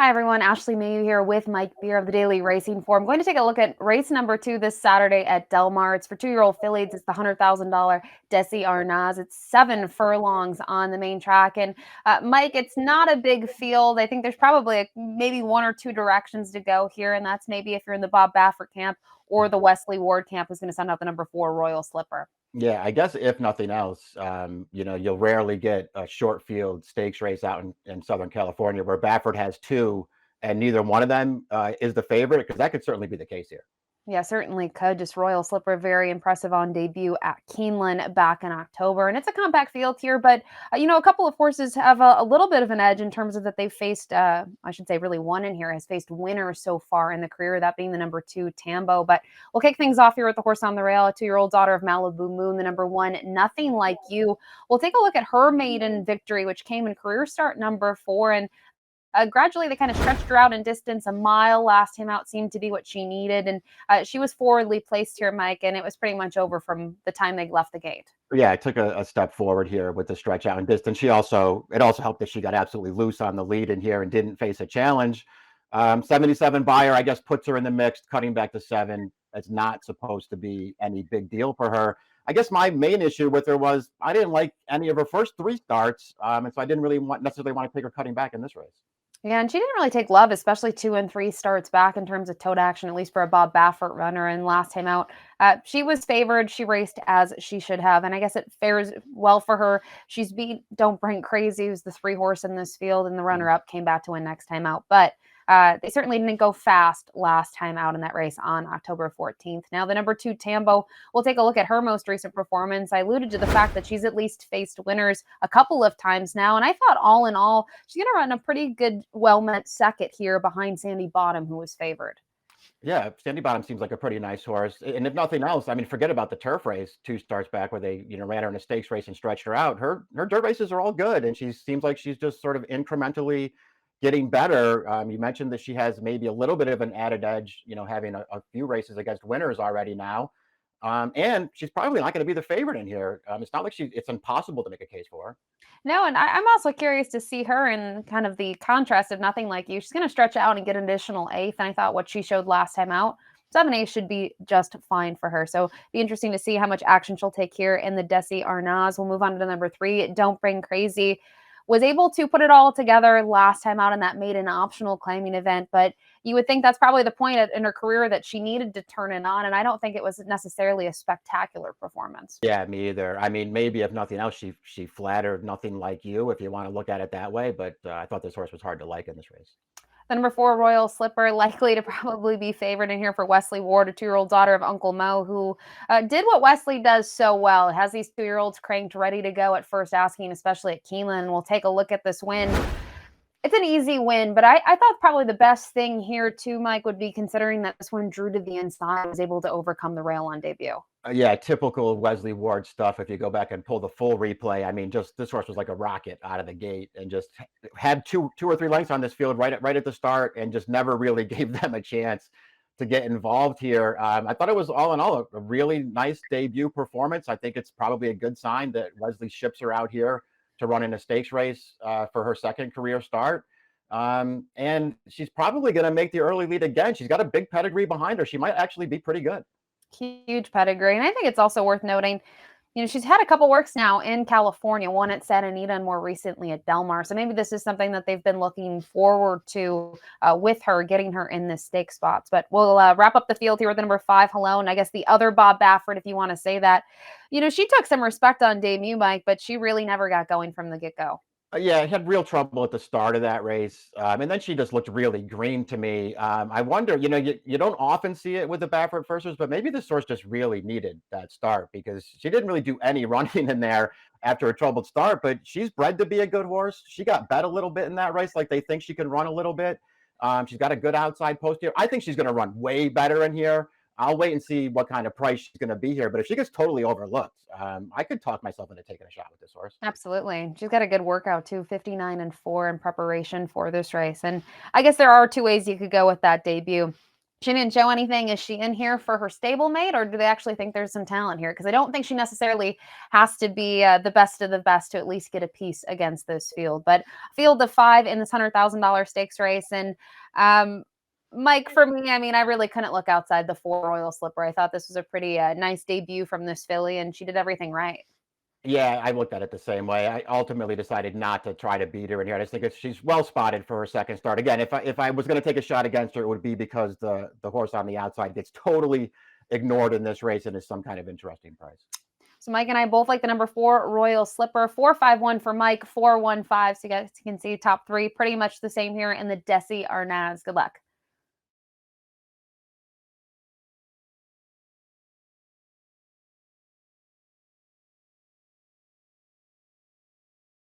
Hi everyone, Ashley Mailloux here with Mike Beer of the Daily Racing Form. I'm going to take a look at race number 2 this Saturday at Del Mar. It's for 2-year-old fillies. It's the $100,000 Desi Arnaz. It's 7 furlongs on the main track. And Mike, it's not a big field. I think there's probably maybe one or two directions to go here, and that's maybe if you're in the Bob Baffert camp or the Wesley Ward camp, who's going to send out the number 4 Royal Slipper. Yeah, I guess if nothing else, you'll rarely get a short field stakes race out in Southern California where Baffert has two and neither one of them is the favorite, because that could certainly be the case here. Yeah, certainly could. Just Royal Slipper, very impressive on debut at Keeneland back in October. And it's a compact field here, but, a couple of horses have a little bit of an edge in terms of that they've faced, I should say really one in here has faced winners so far in the career, that being the number 2, Tambo. But we'll kick things off here with the horse on the rail, a 2-year-old daughter of Malibu Moon, the number 1, Nothing Like You. We'll take a look at her maiden victory, which came in career start number 4. And gradually, they kind of stretched her out in distance. A mile last time out seemed to be what she needed. And she was forwardly placed here, Mike, and it was pretty much over from the time they left the gate. Yeah, I took a step forward here with the stretch out in distance. It also helped that she got absolutely loose on the lead in here and didn't face a challenge. 77 buyer, I guess, puts her in the mix, cutting back to 7. It's not supposed to be any big deal for her. I guess my main issue with her was I didn't like any of her first 3 starts, and so I didn't really necessarily want to take her cutting back in this race. Yeah, and she didn't really take love, especially 2 and 3 starts back in terms of tote action, at least for a Bob Baffert runner. And last time out, she was favored. She raced as she should have, and I guess it fares well for her. She's beat Don't Bring Crazy, who's the 3 horse in this field, and the runner-up came back to win next time out. But they certainly didn't go fast last time out in that race on October 14th. Now, the number 2, Tambo, we'll take a look at her most recent performance. I alluded to the fact that she's at least faced winners a couple of times now, and I thought all in all, she's going to run a pretty good, well-met second here behind Sandy Bottom, who was favored. Yeah, Sandy Bottom seems like a pretty nice horse. And if nothing else, I mean, forget about the turf race 2 starts back where they, ran her in a stakes race and stretched her out. Her dirt races are all good, and she seems like she's just sort of incrementally getting better. You mentioned that she has maybe a little bit of an added edge, having a few races against winners already now. And she's probably not going to be the favorite in here. It's not like it's impossible to make a case for her. No, and I'm also curious to see her in kind of the contrast of Nothing Like You. She's going to stretch out and get an additional 8th, and I thought what she showed last time out, 7/8 should be just fine for her. So be interesting to see how much action she'll take here in the Desi Arnaz. We'll move on to number 3, Don't Bring Crazy. Was able to put it all together last time out in that maiden optional claiming event, but you would think that's probably the point in her career that she needed to turn it on, and I don't think it was necessarily a spectacular performance. Yeah, me either. I mean, maybe if nothing else, she flattered Nothing Like You, if you want to look at it that way. But I thought this horse was hard to like in this race. The number 4, Royal Slipper, likely to probably be favored in here for Wesley Ward, a 2-year-old daughter of Uncle Mo, who did what Wesley does so well. Has these 2-year-olds cranked ready to go at first asking, especially at Keeneland. We'll take a look at this win. It's an easy win, but I thought probably the best thing here too, Mike, would be considering that this one drew to the inside, was able to overcome the rail on debut. Yeah, typical Wesley Ward stuff. If you go back and pull the full replay, I mean, just this horse was like a rocket out of the gate, and just had two or three lengths on this field right at the start, and just never really gave them a chance to get involved here. I thought it was all in all a really nice debut performance. I think it's probably a good sign that Wesley ships her out here to run in a stakes race for her second career start. And she's probably going to make the early lead again. She's got a big pedigree behind her. She might actually be pretty good. Huge pedigree. And I think it's also worth noting, she's had a couple works now in California, one at Santa Anita and more recently at Del Mar. So maybe this is something that they've been looking forward to with her, getting her in the stake spots. But we'll wrap up the field here with the number 5, Hello. I guess the other Bob Baffert, if you want to say that. She took some respect on debut, Mike, but she really never got going from the get-go. Yeah, I had real trouble at the start of that race. And then she just looked really green to me. I wonder, you don't often see it with the Baffert firsters, but maybe this horse just really needed that start, because she didn't really do any running in there after a troubled start, but she's bred to be a good horse. She got bet a little bit in that race, like they think she can run a little bit. She's got a good outside post here. I think she's going to run way better in here. I'll wait and see what kind of price she's going to be here. But if she gets totally overlooked, I could talk myself into taking a shot with this horse. Absolutely. She's got a good workout too, 59-4 in preparation for this race. And I guess there are 2 ways you could go with that debut. She didn't show anything. Is she in here for her stablemate, or do they actually think there's some talent here? Because I don't think she necessarily has to be the best of the best to at least get a piece against this field. But field of 5 in this $100,000 stakes race. And Mike, for me, I mean, I really couldn't look outside the 4 Royal Slipper. I thought this was a pretty nice debut from this filly, and she did everything right. Yeah, I looked at it the same way. I ultimately decided not to try to beat her in here. I just think she's well spotted for her second start. Again, if I was going to take a shot against her, it would be because the horse on the outside gets totally ignored in this race and is some kind of interesting price. So Mike and I both like the number 4 Royal Slipper. 4-5-1 for Mike, 4-1-5. So you guys can see top 3 pretty much the same here in the Desi Arnaz. Good luck.